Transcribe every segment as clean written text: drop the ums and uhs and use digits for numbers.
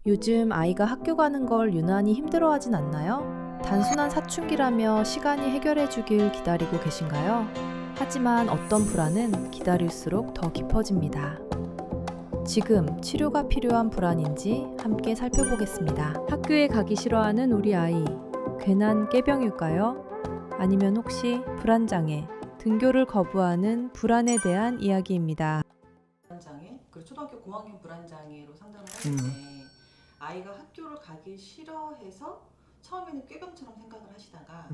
요즘 아이가 학교 가는 걸 유난히 힘들어하진 않나요? 단순한 사춘기라며 시간이 해결해 주길 기다리고 계신가요? 하지만 어떤 불안은 기다릴수록 더 깊어집니다. 지금 치료가 필요한 불안인지 함께 살펴보겠습니다. 학교에 가기 싫어하는 우리 아이, 괜한 깨병일까요? 아니면 혹시 불안장애, 등교를 거부하는 불안에 대한 이야기입니다. 불안장애, 그리고 초등학교 고학년 불안장애로 상담을 하는데 아이가 학교를 가기 싫어해서 처음에는 꾀병처럼 생각을 하시다가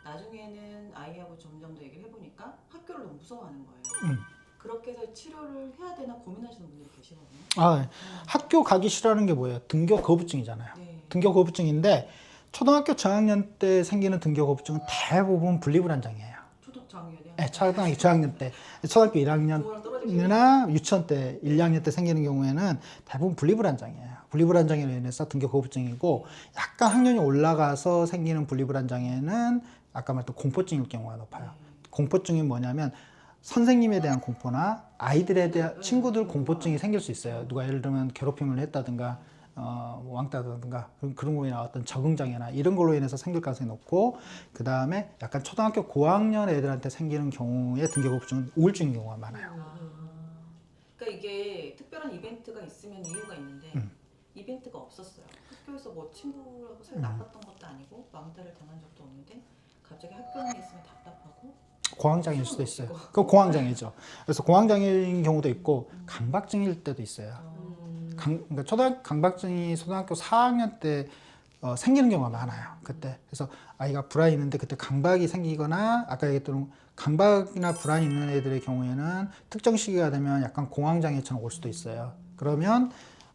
나중에는 아이하고 점점 더 얘기를 해보니까 학교를 너무 무서워하는 거예요. 그렇게 해서 치료를 해야 되나 고민하시는 분들이 계시거든요. 학교 가기 싫어하는 게 뭐예요? 등교 거부증이잖아요. 네. 등교 거부증인데 초등학교 저학년 때 생기는 등교 거부증은 대부분 분리불안장애예요. 초등학교요? 네, 초등학교 저학년 때, 초등학교 1학년이나 부모랑 떨어지기 유치원 때 1, 2학년 때 생기는 경우에는 대부분 분리불안장애예요. 분리불안장애로 인해서 등교 거부증이고, 약간 학년이 올라가서 생기는 분리불안장애는 아까 말했던 공포증일 경우가 높아요. 공포증이 뭐냐면 선생님에 대한 공포나 아이들에 대한 친구들 공포증이 생길 수 있어요. 누가 예를 들면 괴롭힘을 했다든가 뭐 왕따라든가 그런 거에 나왔던 적응장애나 이런 걸로 인해서 생길 가능성이 높고, 그 다음에 약간 초등학교 고학년 애들한테 생기는 경우에 등교거부증은 우울증인 경우가 많아요. 그러니까 이게 특별한 이벤트가 있으면 이유가 있는데 이벤트가 없었어요. 학교에서 뭐 친구라고 사이 나빴던 것도 아니고 왕따를 당한 적도 없는데 갑자기 학교에 있으면 답답하고 공황장애일 수도 있어요. 그 공황장애죠. 그래서 공황장애인 경우도 있고 강박증일 때도 있어요. 그러니까 강박증이 초등학교 4학년 때 생기는 경우가 많아요. 그때. 그래서 아이가 불안이 있는데 그때 강박이 생기거나, 아까 얘기했던 강박이나 불안이 있는 애들의 경우에는 특정 시기가 되면 약간 공황장애처럼 올 수도 있어요. 그러면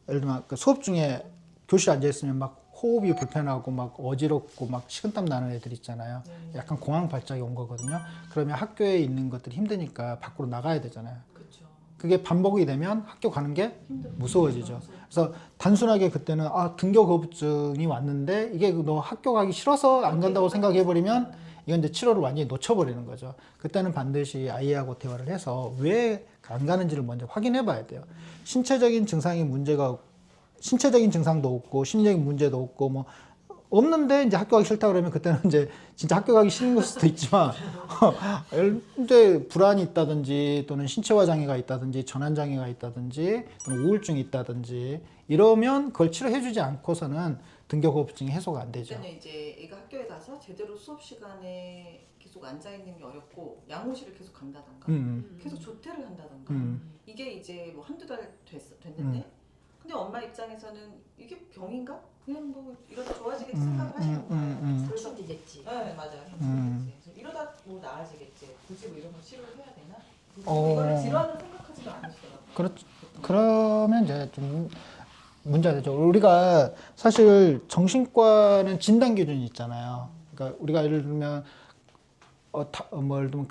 예를 들면 수업 중에 교실에 앉아 있으면 막 호흡이 불편하고 막 어지럽고 막 식은땀 나는 애들 있잖아요. 약간 공황 발작이 온 거거든요. 그러면 학교에 있는 것들이 힘드니까 밖으로 나가야 되잖아요. 그렇죠. 그게 반복이 되면 학교 가는 게 무서워지죠. 그래서 단순하게 그때는 등교 거부증이 왔는데 이게 너 학교 가기 싫어서 안 간다고 생각해 버리면 이건 이제 치료를 완전히 놓쳐버리는 거죠. 그때는 반드시 아이하고 대화를 해서 왜 안 가는지를 먼저 확인해 봐야 돼요. 신체적인 증상도 없고 심리적인 문제도 없고 뭐 없는데 이제 학교 가기 싫다 그러면 그때는 이제 진짜 학교 가기 싫은 걸 수도 있지만 이제 불안이 있다든지 또는 신체화 장애가 있다든지 전환 장애가 있다든지 또는 우울증이 있다든지 이러면 그걸 치료해주지 않고서는 등교 거부증이 해소가 안 되죠. 그때는 이제 애가 학교에 가서 제대로 수업 시간에 계속 앉아 있는 게 어렵고 양호실을 계속 간다던가 계속 조퇴를 한다던가 이게 이제 뭐 한두 달 됐는데 근데 엄마 입장에서는 이게 병인가? 그냥 뭐 이러다 좋아지겠지 생각을 하시는 거예요. 그래서 형성되겠지. 네 맞아요. 형성되겠지. 이러다 뭐 나아지겠지. 굳이 뭐 이런 걸 치료를 해야 되나? 이거를 질환을 생각하지도 않으시더라고요. 그러면 이제 좀 문제가 되죠. 우리가 사실 정신과는 진단 기준이 있잖아요. 그러니까 우리가 예를 들면 뭐 예를 들면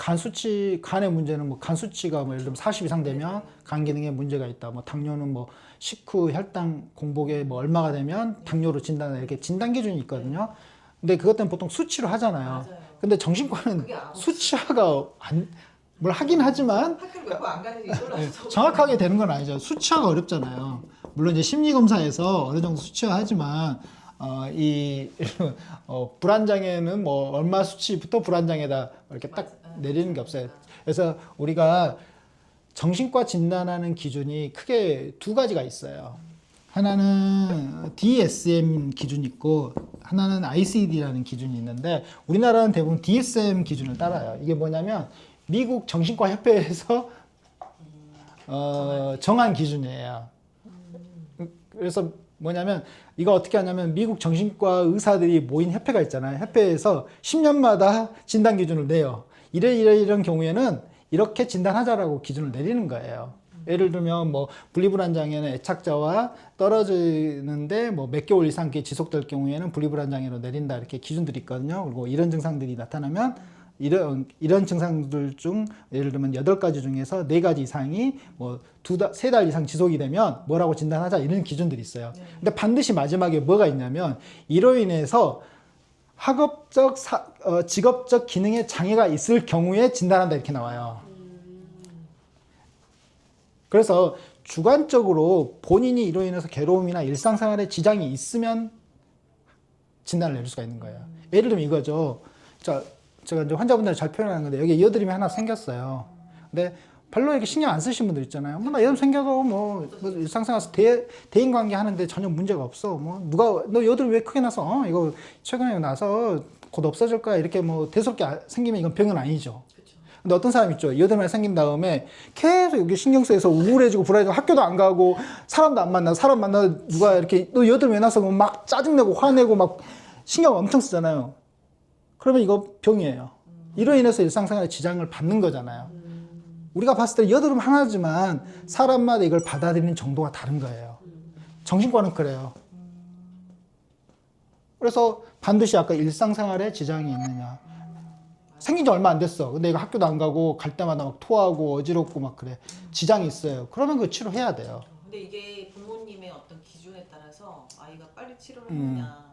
간의 문제는 뭐 간 수치가 뭐 예를 들면 40 이상 되면 간 기능에 문제가 있다. 뭐 당뇨는 뭐 식후 혈당 공복에 뭐 얼마가 되면 당뇨로 진단을 이렇게 진단 기준이 있거든요. 근데 그것 때문에 보통 수치로 하잖아요. 맞아요. 근데 정신과는 그게 아무 수치화가 뭘 하긴 하지만 학교를 몇 번 안 가는지 이걸로 정확하게 되는 건 아니죠. 수치화가 어렵잖아요. 물론 이제 심리검사에서 어느 정도 수치화하지만 불안장애는 뭐 얼마 수치부터 불안장애다 이렇게 딱 내리는 게 없어요. 그래서 우리가 정신과 진단하는 기준이 크게 두 가지가 있어요. 하나는 DSM 기준이 있고 하나는 ICD라는 기준이 있는데 우리나라는 대부분 DSM 기준을 따라요. 이게 뭐냐면 미국 정신과 협회에서 정한 기준이에요. 그래서 뭐냐면 이거 어떻게 하냐면 미국 정신과 의사들이 모인 협회가 있잖아요. 협회에서 10년마다 진단 기준을 내요. 이런 경우에는 이렇게 진단하자라고 기준을 내리는 거예요. 예를 들면 뭐 분리불안장애는 애착자와 떨어지는데 뭐 몇 개월 이상 지속될 경우에는 분리불안장애로 내린다 이렇게 기준들이 있거든요. 그리고 이런 증상들이 나타나면 이런 증상들 중 예를 들면 8가지 중에서 4가지 이상이 뭐 3달 이상 지속이 되면 뭐라고 진단하자 이런 기준들이 있어요. 근데 반드시 마지막에 뭐가 있냐면 이로 인해서 학업적, 직업적 기능에 장애가 있을 경우에 진단한다 이렇게 나와요. 그래서 주관적으로 본인이 이로 인해서 괴로움이나 일상생활에 지장이 있으면 진단을 내릴 수가 있는 거예요. 예를 들면 이거죠. 제가 이제 환자분들 잘 표현하는 건데 여기 이어드림이 하나 생겼어요. 근데 별로 이렇게 신경 안 쓰신 분들 있잖아요. 뭐 나 이어드림 생겨도 뭐 일상생활에서 대인관계 하는데 전혀 문제가 없어. 뭐 누가 너 이어드림 왜 크게 나서? 이거 최근에 나서 곧 없어질 거야. 이렇게 뭐 대수롭게 생기면 이건 병은 아니죠. 그렇죠. 근데 어떤 사람 있죠. 이어드림이 생긴 다음에 계속 여기 신경 쓰여서 우울해지고 불안해지고 학교도 안 가고 사람도 안 만나. 사람 만나 누가 이렇게 너 이어드림 왜 나서 막 짜증내고 화내고 막 신경 엄청 쓰잖아요. 그러면 이거 병이에요. 이로 인해서 일상생활에 지장을 받는 거잖아요. 우리가 봤을 때 이어드림 하나지만 사람마다 이걸 받아들이는 정도가 다른 거예요. 정신과는 그래요. 그래서 반드시 아까 일상생활에 지장이 있느냐. 생긴 지 얼마 안 됐어. 근데 이거 학교도 안 가고 갈 때마다 막 토하고 어지럽고 막 그래. 지장이 있어요. 그러면 그 치료해야 돼요. 근데 이게 부모님의 어떤 기준에 따라서 아이가 빨리 치료를 하느냐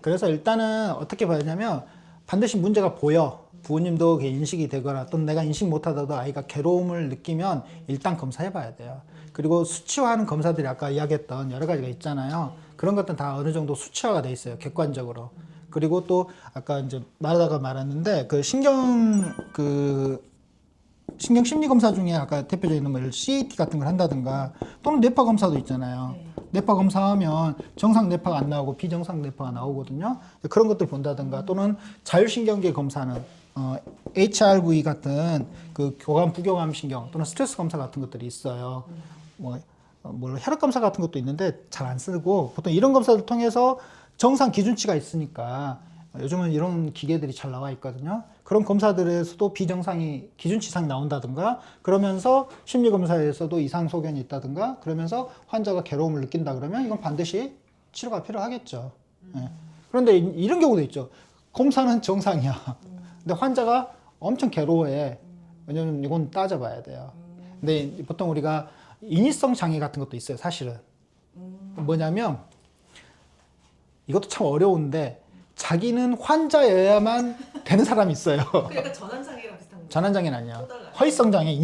그래서 일단은 어떻게 봐야 되냐면 반드시 문제가 보여. 부모님도 그게 인식이 되거나 또는 내가 인식 못하다도 아이가 괴로움을 느끼면 일단 검사해봐야 돼요. 그리고 수치화하는 검사들이 아까 이야기했던 여러 가지가 있잖아요. 그런 것들은 다 어느 정도 수치화가 돼 있어요. 객관적으로. 그리고 또 아까 이제 말하다가 말았는데 그 신경 심리 검사 중에 아까 대표적인 뭐 CAT 같은 걸 한다든가 또는 뇌파 검사도 있잖아요. 뇌파 검사하면 정상 뇌파가 안 나오고 비정상 뇌파가 나오거든요. 그런 것들 본다든가 또는 자율신경계 검사는 HRV 같은 그 교감 부교감 신경 또는 스트레스 검사 같은 것들이 있어요. 뭐 혈액 검사 같은 것도 있는데 잘 안 쓰고 보통 이런 검사를 통해서 정상 기준치가 있으니까 요즘은 이런 기계들이 잘 나와 있거든요. 그런 검사들에서도 비정상이 기준치 이상 나온다든가 그러면서 심리검사에서도 이상 소견이 있다든가 그러면서 환자가 괴로움을 느낀다 그러면 이건 반드시 치료가 필요하겠죠. 예. 그런데 이런 경우도 있죠. 검사는 정상이야. 근데 환자가 엄청 괴로워해. 왜냐면 이건 따져봐야 돼요. 근데 보통 우리가 인위성 장애 같은 것도 있어요, 사실은. 뭐냐면 이것도 참 어려운데 자기는 환자여야만 되는 사람이 있어요. 그러니까 전환장애랑 비슷한 거예요. 전환장애는 아니야. 또 달라요. 허위성 장애,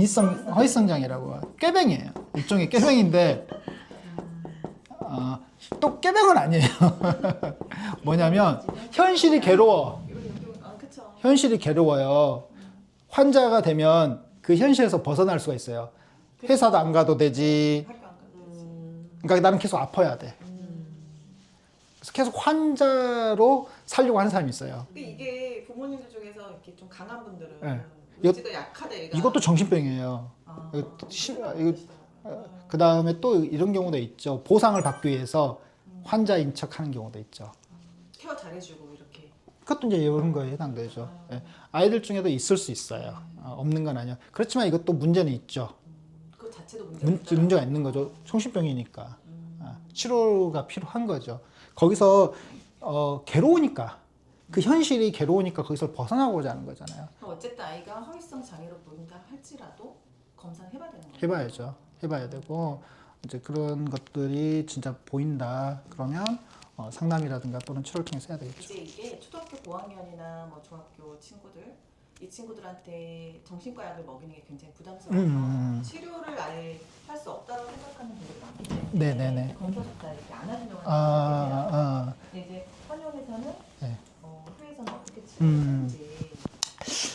허위성 장애라고. 꾀병이에요. 일종의 꾀병인데 또 꾀병은 아니에요. 뭐냐면 현실이 괴로워. 그쵸. 현실이 괴로워요. 환자가 되면 그 현실에서 벗어날 수가 있어요. 회사도 안 가도 되지. 학교 안 가도 그러니까 나는 계속 아파야 돼. 그래서 계속 환자로 살려고 하는 사람이 있어요. 근데 이게 부모님들 중에서 이렇게 좀 강한 분들은 네. 의지가 약하대 애가. 이것도 정신병이에요. 그 다음에 또 이런 경우도 있죠. 보상을 받기 위해서 환자인 척 하는 경우도 있죠. 케어 잘해주고 이렇게. 그것도 이제 이런 거에 해당되죠. 예. 아이들 중에도 있을 수 있어요. 없는 건 아니에요. 그렇지만 이것도 문제는 있죠. 그 자체도 문제가 문제가 있는 거죠. 정신병이니까. 치료가 필요한 거죠. 거기서 괴로우니까 그 현실이 괴로우니까 거기서 벗어나고자 하는 거잖아요. 어쨌든 아이가 허위성 장애로 보인다 할지라도 검사를 해봐야 되는 거예요. 해봐야죠. 해봐야 되고 이제 그런 것들이 진짜 보인다 그러면 상담이라든가 또는 치료를 통해서 해야 되겠죠. 이제 이게 초등학교 고학년이나 뭐 중학교 친구들 이 친구들한테 정신과 약을 먹이는 게 굉장히 부담스러워서 치료를 아예 할 수 없다고 생각하는 분들이 많기 때문에 네네네. 검사조차 이렇게 안 하는 경우가 많아요. 근데 이제 한의원에서는 네. 후에서는 어떻게 치료하는지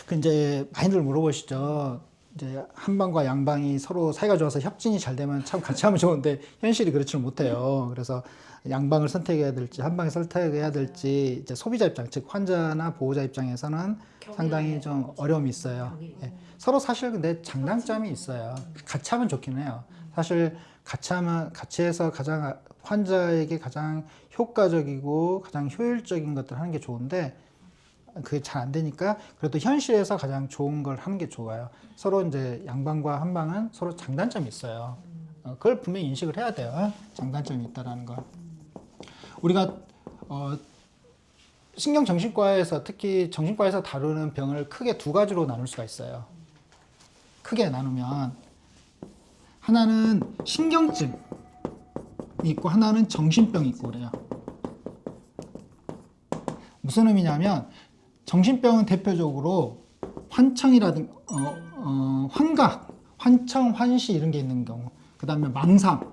그 이제 많이들 물어보시죠. 이제 한방과 양방이 서로 사이가 좋아서 협진이 잘 되면 참 같이 하면 좋은데 현실이 그렇지는 못해요. 그래서 양방을 선택해야 될지 한방을 선택해야 될지 이제 소비자 입장, 즉 환자나 보호자 입장에서는 상당히 좀 어려움이 있어요. 예. 서로 사실 근데 장단점이 있어요. 같이 하면 좋긴 해요. 사실 같이 해서 가장 환자에게 가장 효과적이고 가장 효율적인 것들 하는 게 좋은데 그게 잘 안 되니까 그래도 현실에서 가장 좋은 걸 하는 게 좋아요. 서로 이제 양방과 한방은 서로 장단점이 있어요. 그걸 분명히 인식을 해야 돼요. 장단점이 있다라는 거. 우리가 신경정신과에서 특히 정신과에서 다루는 병을 크게 두 가지로 나눌 수가 있어요. 크게 나누면 하나는 신경증이 있고 하나는 정신병이 있고 그래요. 무슨 의미냐면 정신병은 대표적으로 환청이라든가 환각, 환청, 환시 이런 게 있는 경우 그다음에 망상,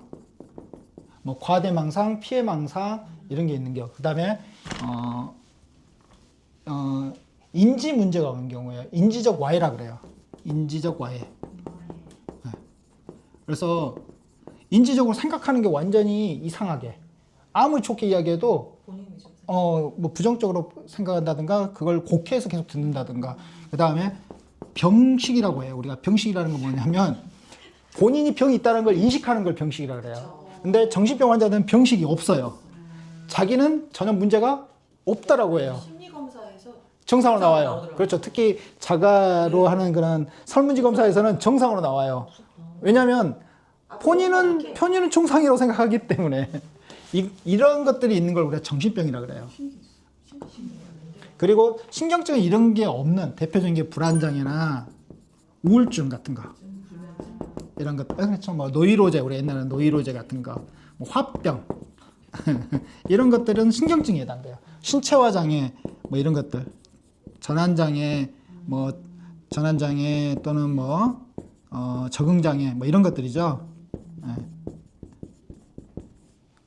뭐 과대망상, 피해망상 이런 게 있는 겨. 그다음에 인지 문제가 오는 경우에 인지적 와해라 그래요. 인지적 와해. 네. 그래서 인지적으로 생각하는 게 완전히 이상하게 아무리 좋게 이야기해도 본인 위주로 뭐 부정적으로 생각한다든가 그걸 곡해해서 계속 듣는다든가. 그다음에 병식이라고 해요. 우리가 병식이라는 건 뭐냐면 본인이 병이 있다는 걸 인식하는 걸 병식이라고 그래요. 근데 정신병 환자들은 병식이 없어요. 자기는 전혀 문제가 없다라고 해요. 심리 검사에서 정상으로 나와요. 나오더라고요. 그렇죠. 특히 자가로 하는 그런 설문지 검사에서는 정상으로 나와요. 왜냐하면 본인은 정상이라고 생각하기 때문에 이런 것들이 있는 걸 우리가 정신병이라 그래요. 그리고 신경증은 이런 게 없는 대표적인 게 불안장애나 우울증 같은 거. 이런 것, 그렇죠. 뭐 노이로제, 우리 옛날에 노이로제 같은 거, 뭐 화병 이런 것들은 신경증에 해당돼요. 신체화 장애, 뭐 이런 것들, 전환장애, 뭐 전환장애 또는 뭐 적응장애, 뭐 이런 것들이죠. 네.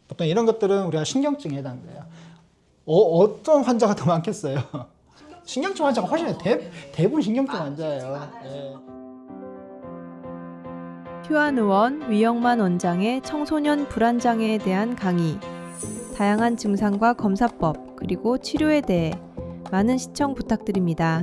보통 이런 것들은 우리가 신경증에 해당돼요. 어떤 환자가 더 많겠어요? 신경증 환자가 훨씬 대부분 신경증 환자예요. 네. 휴안 의원, 위영만 원장의 청소년 불안장애에 대한 강의, 다양한 증상과 검사법, 그리고 치료에 대해 많은 시청 부탁드립니다.